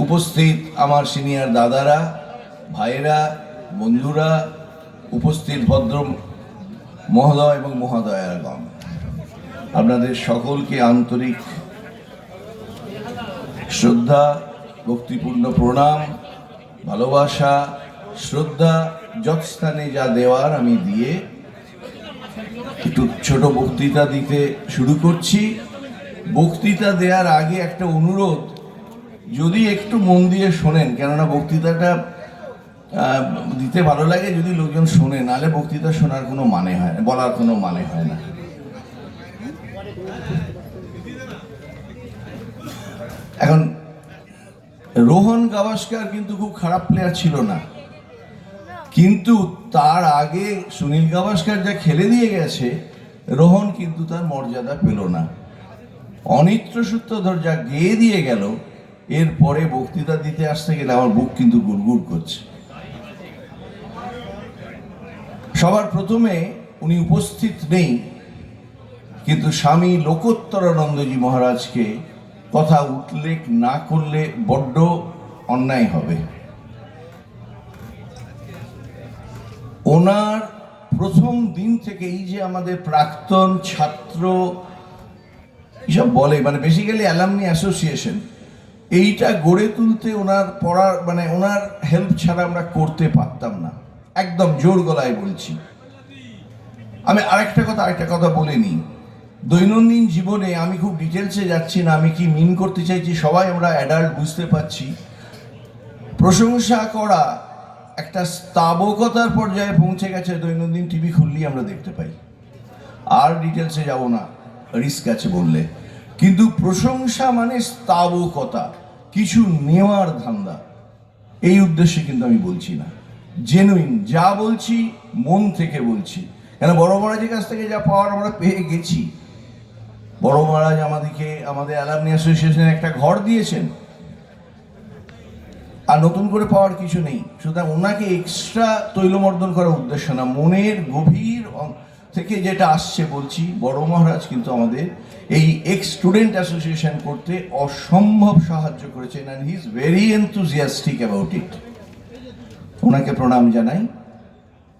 উপস্থিত আমার সিনিয়র দাদারা, ভাইয়েরা, বন্ধুরা, উপস্থিত ভদ্র মহোদয় এবং মহোদয়াগণ, আপনাদের সকলকে আন্তরিক শ্রদ্ধা, ভক্তিপূর্ণ প্রণাম, ভালোবাসা, শ্রদ্ধা যৎস্থানে যা দেওয়ার আমি দিয়ে একটু ছোট বক্তৃতা দিতে শুরু করছি। বক্তৃতা দেওয়ার আগে একটা অনুরোধ, যদি একটু মন দিয়ে শোনেন, কেননা বক্তৃতাটা দিতে ভালো লাগে যদি লোকজন শোনে, নাহলে বক্তৃতা শোনার কোনো মানে হয় না, বলার কোনো মানে হয় না। এখন রোহন গাভাস্কার কিন্তু খুব খারাপ প্লেয়ার ছিল না, কিন্তু তার আগে সুনীল গাভাস্কার যা খেলে দিয়ে গেছে, রোহন কিন্তু তার মর্যাদা পেল না। অনিত্র সূত্রধর যা গেয়ে দিয়ে গেল, এরপরে বক্তৃতা দিতে আসতে গেলে আমার বুক কিন্তু গুড়গুড় করছে। সবার প্রথমে উনি উপস্থিত নেই, কিন্তু স্বামী লোকোত্তরানন্দজি মহারাজকে কথা উল্লেখ না করলে বড্ড অন্যায় হবে। ওনার প্রথম দিন থেকে এই যে আমাদের প্রাক্তন ছাত্র এসব বলে, মানে বেসিক্যালি অ্যালামনি অ্যাসোসিয়েশন, এইটা গড়ে তুলতে ওনার পড়ার মানে ওনার হেল্প ছাড়া আমরা করতে পারতাম না, একদম জোর গলায় বলছি। আমি আরেকটা কথা বলে নিই। দৈনন্দিন জীবনে আমি খুব ডিটেলসে যাচ্ছি না, আমি কি মিন করতে চাইছি সবাই আমরা অ্যাডাল্ট বুঝতে পারছি। প্রশংসা করা একটা স্তাবকতার পর্যায়ে পৌঁছে গেছে, দৈনন্দিন টিভি খুললেই আমরা দেখতে পাই। আর ডিটেলসে যাব না, রিস্ক আছে বললে। কিন্তু প্রশংসা মানে স্তাবকতা, কিছু নেওয়ার ধান্দা, এই উদ্দেশ্যে কিন্তু আমি বলছি না। জেনুইন যা বলছি মন থেকে বলছি, কেন বড় মহারাজের কাছ থেকে যা পাওয়ার আমরা পেয়ে গেছি। বড় মহারাজ আমাদেরকে আমাদের অ্যালামনি অ্যাসোসিয়েশনে একটা ঘর দিয়েছেন, আর নতুন করে পাওয়ার কিছু নেই। সুতরাং ওনাকে এক্সট্রা তৈলমর্দন করার উদ্দেশ্য না, মনের গভীর থেকে যেটা আসছে বলছি। বড় মহারাজ কিন্তু আমাদের এই এক্স স্টুডেন্ট অ্যাসোসিয়েশন করতে অসম্ভব সাহায্য করেছেন, and he is very enthusiastic about it. ওনাকে প্রণাম জানাই।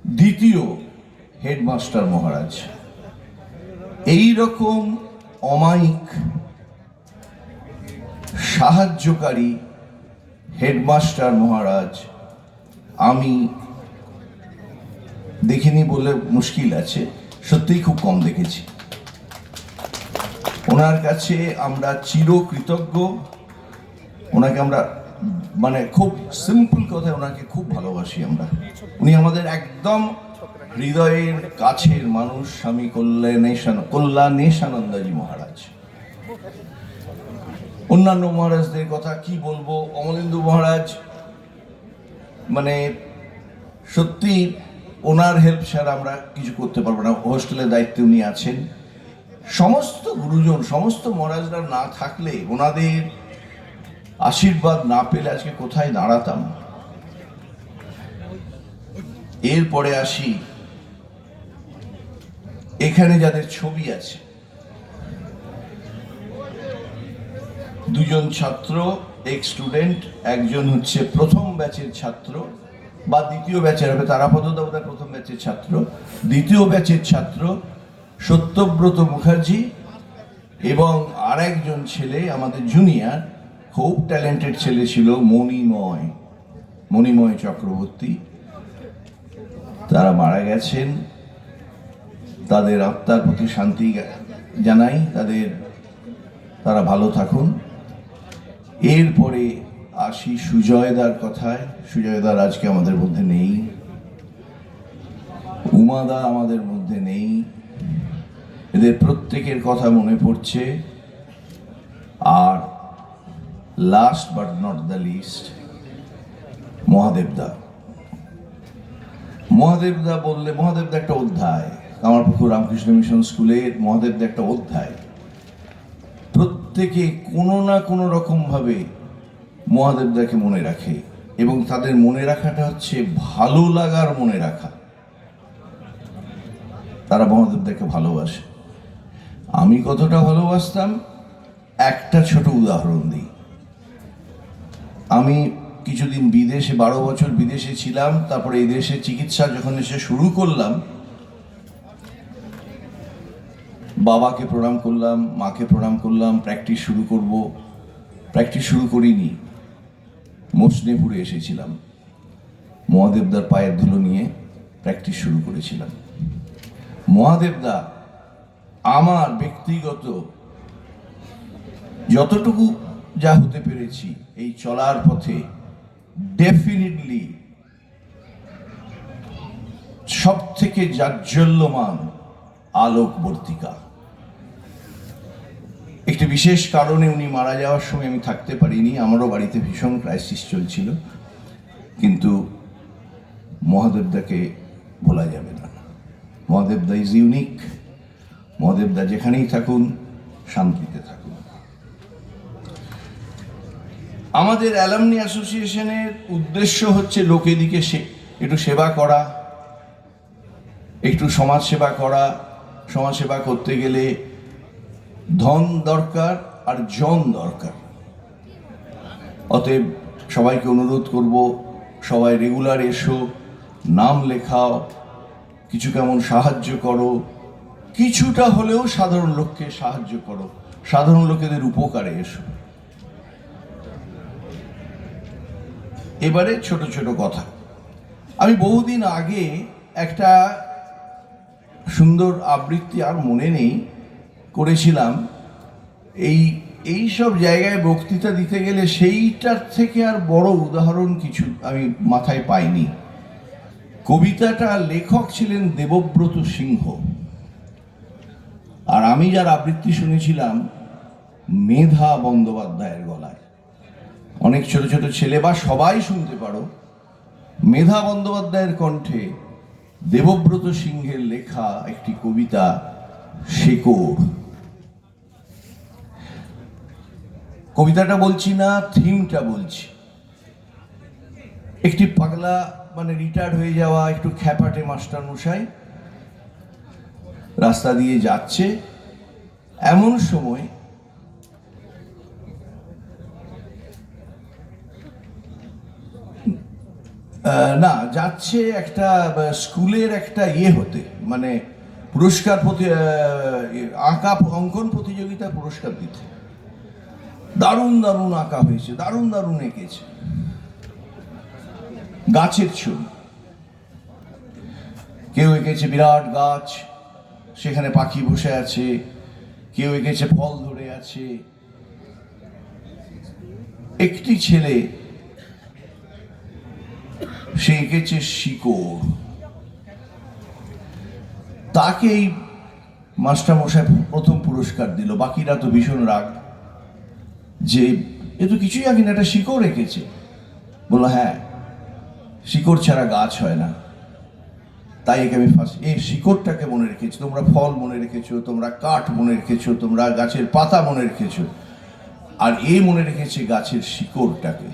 দ্বিতীয় হেডমাস্টার মহারাজ, এই রকম অমায়িক সাহায্যকারী হেডমাস্টার মহারাজ আমি দেখিনি বলে মুশকিল আছে, সত্যিই খুব কম দেখেছি। ওনার কাছে আমরা চিরকৃতজ্ঞ। ওনাকে আমরা মানে খুব সিম্পল কথায় ওনাকে খুব ভালোবাসি আমরা। উনি আমাদের একদম হৃদয়ের কাছের মানুষ, স্বামী কল্যাণেশানন্দজি মহারাজ। অন্যান্য মহারাজদের কথা কি বলবো, অমলেন্দু মহারাজ মানে সত্যি ওনার হেল্প ছাড়া আমরা কিছু করতে পারবো না। হোস্টেলের দায়িত্বে উনি আছেন। সমস্ত গুরুজন, সমস্ত মহারাজরা না থাকলে, ওনাদের আশীর্বাদ না পেলে আজকে কোথায় দাঁড়াতাম। এরপরে আসি এখানে যাদের ছবি আছে, দুজন ছাত্র এক্স স্টুডেন্ট, একজন হচ্ছে প্রথম ব্যাচের ছাত্র বা দ্বিতীয় ব্যাচের হবে, তারাপদ দাবদার প্রথম ব্যাচের ছাত্র, দ্বিতীয় ব্যাচের ছাত্র সত্যব্রত মুখার্জি, এবং আরেকজন ছেলে আমাদের জুনিয়র, খুব ট্যালেন্টেড ছেলে ছিল, মণিময় চক্রবর্তী। তারা মারা গেছেন, তাদের আত্মার প্রতি শান্তি জানাই, তারা ভালো থাকুন। এরপরে আসি সুজয়দার কথায়। সুজয়দার আজকে আমাদের মধ্যে নেই, উমাদা আমাদের মধ্যে নেই। এদের প্রত্যেকের কথা মনে পড়ছে। আর last but not the least, মহাদেবদা বললে, মহাদেবদা একটা অধ্যায়। কামারপুকুর রামকৃষ্ণ মিশন স্কুলের মহাদেবদা একটা অধ্যায়। প্রত্যেকে কোনো না কোনো রকম ভাবে মহাদেবদাকে মনে রাখে, এবং তাদের মনে রাখাটা হচ্ছে ভালো লাগার মনে রাখা। তারা মহাদেবদাকে ভালোবাসে। আমি কতটা ভালোবাসতাম একটা ছোট উদাহরণ দিই। আমি কিছুদিন বিদেশে, 12 বছর বিদেশে ছিলাম, তারপরে এই দেশে চিকিৎসা যখন এসে শুরু করলাম, বাবাকে প্রণাম করলাম, মাকে প্রণাম করলাম, প্র্যাকটিস শুরু করব। প্র্যাকটিস শুরু করিনি, মসনেপুরে এসেছিলাম, মহাদেবদার পায়ের ধুলো নিয়ে প্র্যাকটিস শুরু করেছিলাম। মহাদেবদা আমার ব্যক্তিগত যতটুকু যা হতে পেরেছি এই চলার পথে ডেফিনিটলি সব থেকে জাজ্জল্যমান আলোকবর্তিকা। একটি বিশেষ কারণে উনি মারা যাওয়ার সময় আমি থাকতে পারিনি, আমারও বাড়িতে ভীষণ ক্রাইসিস চলছিল, কিন্তু মহাদেবদাকে ভোলা যাবে না। মহাদেবদা ইজ ইউনিক। মহাদেবদা যেখানেই থাকুন শান্তিতে থাকুন। আমাদের অ্যালামনি অ্যাসোসিয়েশনের উদ্দেশ্য হচ্ছে লোকেদিকে একটু সেবা করা, একটু সমাজ সেবা করা। সমাজ সেবা করতে গেলে ধন দরকার আর জন দরকার। অতএব সবাইকে অনুরোধ করব, সবাই রেগুলার এসো, নাম লেখাও, কিছু কেমন সাহায্য করো, কিছুটা হলেও সাধারণ লোককে সাহায্য করো, সাধারণ লোকেদের উপকারে এসো। এবারে ছোট ছোট কথা। আমি বহুদিন আগে একটা সুন্দর আবৃত্তি, আর মনে নেই, করেছিলাম। এই সব জায়গায় বক্তৃতা দিতে গেলে সেইটার থেকে আর বড় উদাহরণ কিছু আমি মাথায় পাইনি। কবিতাটা লেখক ছিলেন দেবব্রত সিংহ, আর আমি যার আবৃত্তি শুনেছিলাম মেধা বন্দ্যোপাধ্যায়ের গলায়। অনেক ছোট ছোট ছেলে বা সবাই শুনতে পারো, মেধা বন্দ্যোপাধ্যায়ের কণ্ঠে দেবব্রত সিংহের লেখা একটি কবিতা শেকড়। কবিতাটা বলছি না, থিমটা বলছি। একটি পাগলা, মানে রিটায়ার্ড হয়ে যাওয়া একটু খ্যাপাটে মাস্টার মশাই রাস্তা দিয়ে যাচ্ছে। এমন সময় না, যাচ্ছে একটা স্কুলের একটা হতে, মানে পুরস্কার অঙ্কন প্রতিযোগিতা পুরস্কার দিতে। দারুণ দারুণ আঁকা হয়েছে, দারুণ দারুণ এঁকেছে। গাছের ছবি, কেউ এঁকেছে বিরাট গাছ, সেখানে পাখি বসে আছে, কেউ এঁকেছে ফল ধরে আছে। একটি ছেলে সে এঁকেছে শিকড়। তাকে এই মাস্টারমশাই প্রথম পুরস্কার দিল। বাকিরা তো ভীষণ রাগ, যে এ তো কিছুই আগে না, একটা শিকড় এঁকেছে। বললো হ্যাঁ, শিকড় ছাড়া গাছ হয় না, তাই একে আমি ফার্স্ট এই শিকড়টাকে মনে রেখেছি। তোমরা ফল মনে রেখেছো, তোমরা কাঠ মনে রেখেছো, তোমরা গাছের পাতা মনে রেখেছো, আর মনে রেখেছে গাছের শিকড়টাকে।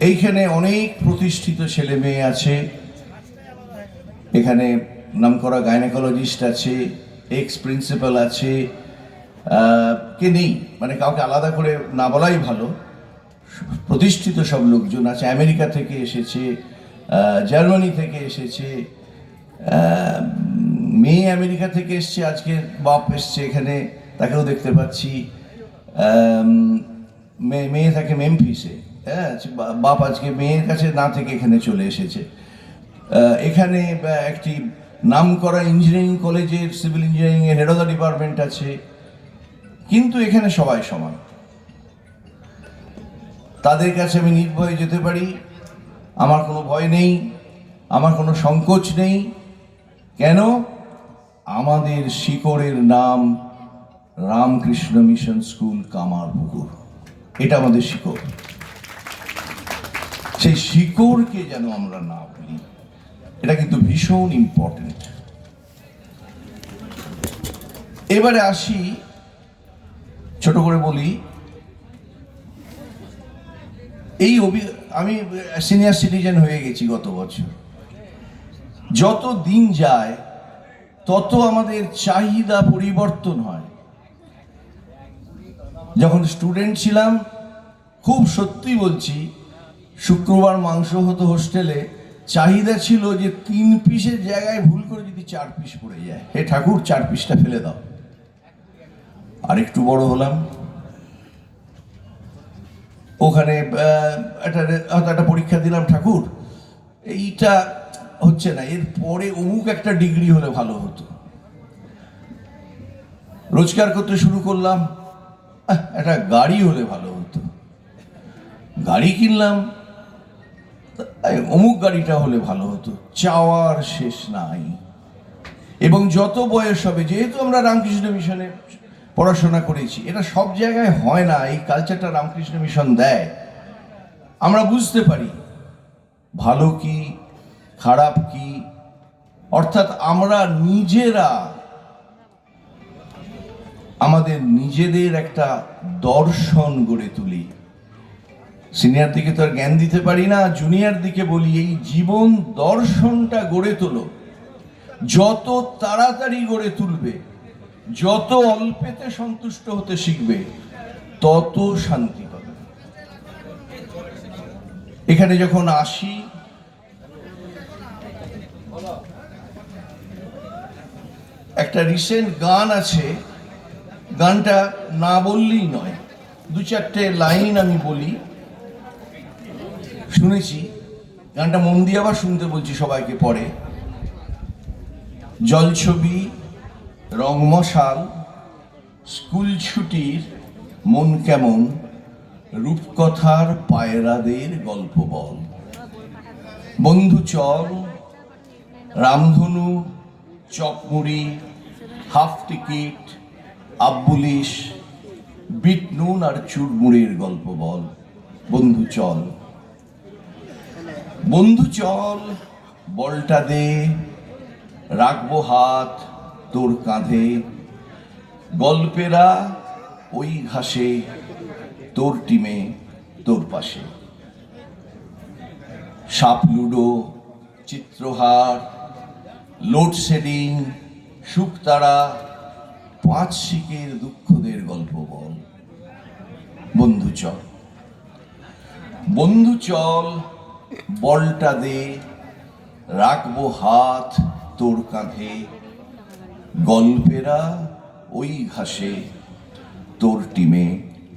এইখানে অনেক প্রতিষ্ঠিত ছেলে মেয়ে আছে, এখানে নামকরা গাইনোকোলজিস্ট আছে, এক্স প্রিন্সিপাল আছে, কে নেই, মানে কাউকে আলাদা করে না বলাই ভালো। প্রতিষ্ঠিত সব লোকজন আছে, আমেরিকা থেকে এসেছে, জার্মানি থেকে এসেছে, মেয়ে আমেরিকা থেকে এসছে, আজকে বাপ এসছে এখানে, তাকেও দেখতে পাচ্ছি। মেয়ে থাকে মেমফিসে, হ্যাঁ, বাপ আজকে মেয়ের কাছে না থেকে এখানে চলে এসেছে। এখানে একটি নামকরা ইঞ্জিনিয়ারিং কলেজের সিভিল ইঞ্জিনিয়ারিং এর হেড অফ দ্য ডিপার্টমেন্ট আছে। কিন্তু এখানে সবাই সমান, তাদের কাছে আমি নির্ভয়ে যেতে পারি, আমার কোনো ভয় নেই, আমার কোনো সংকোচ নেই। কেন? আমাদের শিকড়ের নাম রামকৃষ্ণ মিশন স্কুল, কামারপুকুর। এটা আমাদের শিকড়। সেই শিকড়কে যেন আমরা না ভুলি, এটা কিন্তু ভীষণ ইম্পর্টেন্ট। এবারে আসি, ছোট করে বলি, আমি সিনিয়র সিটিজেন হয়ে গেছি গত বছর। যত দিন যায় তত আমাদের চাহিদা পরিবর্তন হয়। যখন স্টুডেন্ট ছিলাম, খুব সত্যি বলছি, শুক্রবার মাংস হতো হোস্টেলে, চাহিদা ছিল যে 3 পিসের জায়গায় ভুল করে যদি 4 পিস পড়ে যায়, হে ঠাকুর 4 পিসটা ফেলে দাও। আর একটু বড় হলাম, ওখানে একটা পরীক্ষা দিলাম, ঠাকুর এইটা হচ্ছে না, এর পরে অমুক একটা ডিগ্রি হলে ভালো হতো। রোজগার করতে শুরু করলাম, একটা গাড়ি হলে ভালো হতো। গাড়ি কিনলাম, অমুক গাড়িটা হলে ভালো হতো। চাওয়ার শেষ নাই। এবং যত বয়স হবে, যেহেতু আমরা রামকৃষ্ণ মিশনে পড়াশোনা করেছি, এটা সব জায়গায় হয় না, এই কালচারটা রামকৃষ্ণ মিশন দেয়। আমরা বুঝতে পারি ভালো কি খারাপ কি, অর্থাৎ আমরা নিজেরা আমাদের নিজেদের একটা দর্শন গড়ে তুলি। সিনিয়র দিকে তো আর জ্ঞান দিতে পারি না, জুনিয়র দিকে বলি এই জীবন দর্শনটা গড়ে তোলো। যত তাড়াতাড়ি গড়ে তুলবে, যত অল্পেতে সন্তুষ্ট হতে শিখবে, তত শান্তি পাবে। এখানে যখন আসি, একটা রিসেন্ট গান আছে, গানটা না বললেই নয়, 2-4টে লাইন আমি বলি। শুনেছি গানটা, মন দিয়ে আবার শুনতে বলছি সবাইকে পরে। জলছবি, রংমশাল, স্কুল ছুটির মন কেমন, রূপকথার পায়রাদের গল্প বল, বন্ধু চল, রামধনু, চকমুড়ি, হাফ টিকিট, আব্বুলিশ, বিট নুন আর চুরমুড়ির গল্প বল, বন্ধু চল। বন্ধু চল, বলটা দে, রাখবো হাত তোর কাঁধে, গল্পেরা ওই ঘাসে, তোর টিমে তোর পাশে। সাপ লুডো, চিত্রহার, লোডশেডিং, শুকতারা, 5 শিকের দুঃখদের গল্প বল, বন্ধু চল। বন্ধু চল, বলটা দে, রাখবো হাত তোর কাঁধে, গল্পেরা ওই ঘাসে, তোর টিমে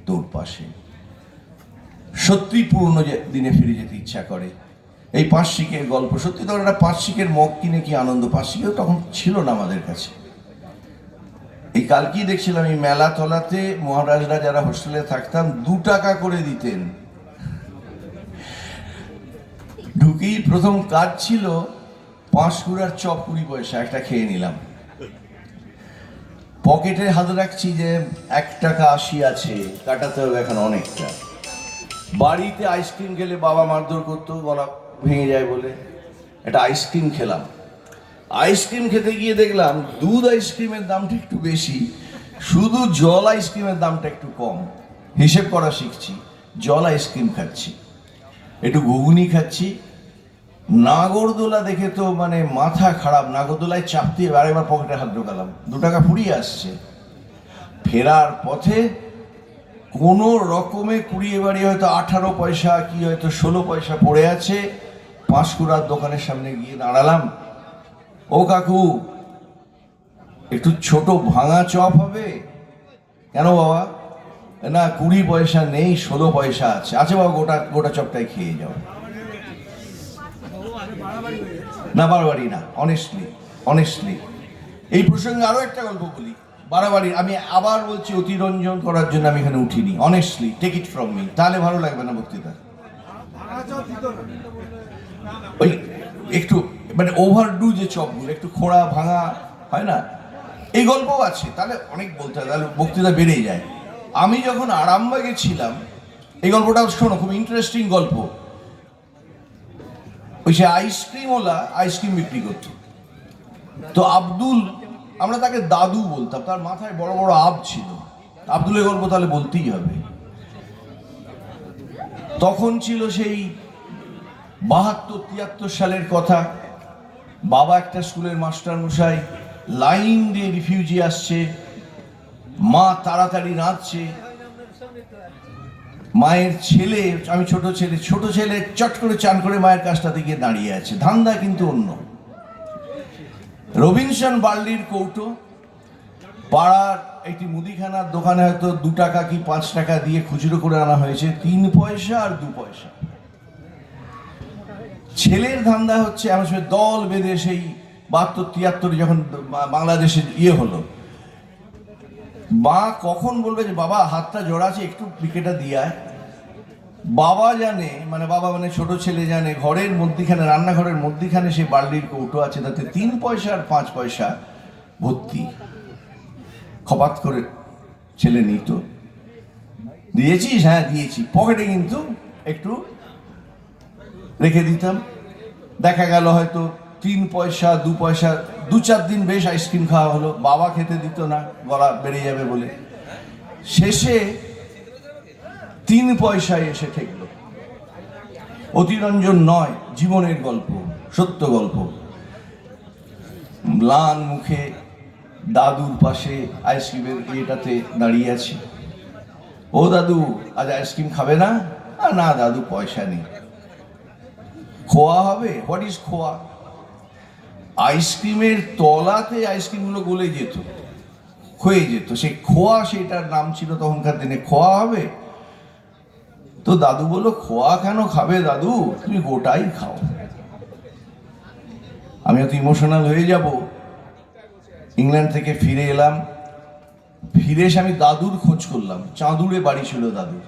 তোর পাশে। সত্যি পুরনো দিনে ফিরে যেতে ইচ্ছা করে। এই 5 শিকের গল্প, সত্যি তো একটা 5 শিকের মগ কিনে কি আনন্দ, 5 শিকেও তখন ছিল না আমাদের কাছে। এই কালকেই দেখছিলাম, এই মেলা তলাতে মহারাজরা যারা হোস্টেলে থাকতাম 2 টাকা করে দিতেন। ঢুকেই প্রথম কাজ ছিল 5 কুড়ার চপ 20 পয়সা, একটা খেয়ে নিলাম। পকেটে হাত রাখছি যে 1 টাকা 80 আছে, কাটাতে হবে এখন অনেকটা। বাড়িতে আইসক্রিম খেলে বাবা মারধর করতো, গলা ভেঙে যায় বলে। একটা আইসক্রিম খেলাম, আইসক্রিম খেতে গিয়ে দেখলাম দুধ আইসক্রিমের দামটা একটু বেশি, শুধু জল আইসক্রিমের দামটা একটু কম। হিসেব করা শিখছি, জল আইসক্রিম খাচ্ছি, একটু ঘুগনি খাচ্ছি। নাগরদোলা দেখে তো মানে মাথা খারাপ, নাগরদোলায় চাপতে আরেকবার পকেটে হাত ঢোকালাম, 2 টাকা ফুরিয়ে আসছে। ফেরার পথে কোনো রকমে কুড়িয়ে বাড়ি হয়তো 18 পয়সা কি হয়তো 16 পয়সা পড়ে আছে। 5 কুড়ার দোকানের সামনে গিয়ে দাঁড়ালাম, ও কাকু একটু ছোট ভাঙা চপ হবে? কেন বাবা? না 20 পয়সা নেই, 16 পয়সা আছে। আচ্ছা বাবা, গোটা চপটাই খেয়ে যাও। না বাড়াবাড়ি না, অনেস্টলি। এই প্রসঙ্গে আরো একটা গল্প বলি। বাড়াবাড়ি আমি আবার বলছি, অতিরঞ্জন করার জন্য আমি এখানে উঠিনি। Honestly, take it from me, তাহলে ভালো লাগবে না বক্তৃতা। ওই একটু মানে ওভারডু যে চপগুলো, একটু খোঁড়া ভাঙা হয় না, এই গল্পও আছে। তাহলে অনেক বলতে হয়, তাহলে বক্তৃতা বেড়ে যায়। আমি যখন আরামবাগে ছিলাম, এই গল্পটাও শোনো, খুব ইন্টারেস্টিং গল্প। ওই সে আইসক্রিমওয়ালা আইসক্রিম বিক্রি করত। তো আব্দুল, আমরা তাকে দাদু বলতাম, তার মাথায় বড় বড় আব ছিল। আব্দুলের গল্প তাহলে বলতেই হবে। তখন ছিল সেই 72-73 সালের কথা। বাবা একটা স্কুলের মাস্টার মশাই, লাইন দিয়ে রিফিউজি আসছে, মা তাড়াতাড়ি নাচছে, মায়ের ছেলে, আমি ছোট ছেলে চট করে চান করে মায়ের কাছটাতে গিয়ে দাঁড়িয়ে আছে। ধান্দা কিন্তু অন্য। রবিনসন বার্লির কৌটো, পাড়ার একটি মুদিখানার দোকানে হয়তো 2 টাকা কি 5 টাকা দিয়ে খুচরো করে আনা হয়েছে, 3 পয়সা আর 2 পয়সা। ছেলের ধান্দা হচ্ছে আমার সঙ্গে দল বেঁধে সেই 72-73 যখন বাংলাদেশের হলো, মা কখন বলবে যে বাবা হাতটা জোড়া আছে, একটু ক্রিকেটটা দিয়ে আয়। বাবা জানে, বাবা ছোট ছেলে জানে ঘরের মধ্যিখানে, রান্নাঘরের মধ্যিখানে সেই বার্লির কৌটো আছে, তাতে 3 পয়সা আর 5 পয়সা ভর্তি। খপাত করে ছেলে নিত, দিয়েছিস? হ্যাঁ দিয়েছি। পকেটে কিন্তু একটু রেখে দিতাম। দেখা গেল হয়তো 3 পয়সা 2 পয়সা, 2-4 দিন বেশ আইসক্রিম খাওয়া হলো, বাবা খেতে দিত না, গলা বেড়ে যাবে বলে। শেষে 3 পয়সায় এসে ঠেকলো। অতিরঞ্জন নয়, জীবনের গল্প, সত্য গল্প। ম্লান মুখে দাদুর পাশে আইসক্রিমের ইয়েটাতে দাঁড়িয়ে আছি। ও দাদু, আজ আইসক্রিম খাবে না? না দাদু, পয়সা নেই। খোয়া হবে? হোয়াট ইজ খোয়া? আইসক্রিমের তলাতে আইসক্রিমগুলো গলে যেত, ক্ষয়ে যেত, সেই খোয়া, সেটার নাম ছিল তখনকার দিনে। খোয়া হবে? তো দাদু বললো, খোয়া কেন খাবে দাদু, তুমি গোটাই খাও। আমি অত ইমোশনাল হয়ে যাব। ইংল্যান্ড থেকে ফিরে এলাম, ফিরে এসে আমি দাদুর খোঁজ করলাম। চাঁদুরে বাড়ি ছিল দাদুর।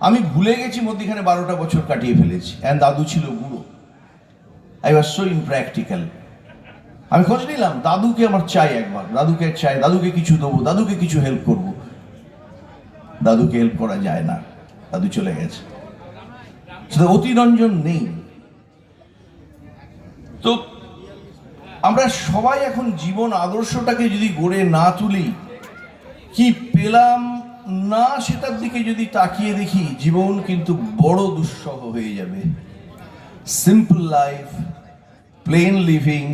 আমি ভুলে গেছি মধ্যিখানে 12টা বছর কাটিয়ে ফেলেছি, অ্যান্ড দাদু ছিল বুড়ো। I was so impractical. আমি খোঁজ নিলাম, দাদুকে আমার চাই, একবার দাদুকে চাই, দাদুকে কিছু দেবো, দাদুকে কিছু হেল্প করব। দাদুকে হেল্প করা যায় না, দাদু চলে গেছে। সেটা অতিরঞ্জন নেই। তো আমরা সবাই এখন জীবন আদর্শটাকে যদি গড়ে না তুলি, কি পেলাম না সেটার দিকে যদি তাকিয়ে দেখি, জীবন কিন্তু বড় দুঃসহ হয়ে যাবে। Simple life, plain living,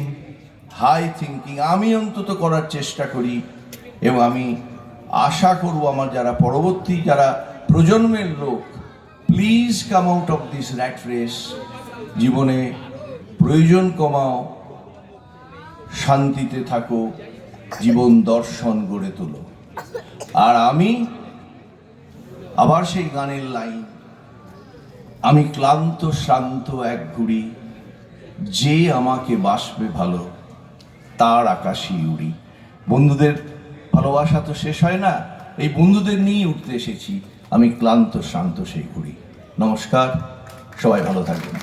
high thinking আমি অন্তত করার চেষ্টা করি, এবং আমি আশা করব আমার যারা পরবর্তী যারা প্রজন্মের লোক, please come out of this rat race. জীবনে প্রয়োজন কমাও, শান্তিতে থাকো, জীবন দর্শন গড়ে তোলো। আর আমি আবার সেই গানের লাইন, আমি ক্লান্ত শ্রান্ত এক ঘুড়ি, যে আমাকে বাসবে ভালো তার আকাশই উড়ি। বন্ধুদের ভালোবাসা তো শেষ হয় না, এই বন্ধুদের নিয়েই উঠতে এসেছি। আমি ক্লান্ত শ্রান্ত সেই ঘুড়ি। নমস্কার, সবাই ভালো থাকবেন।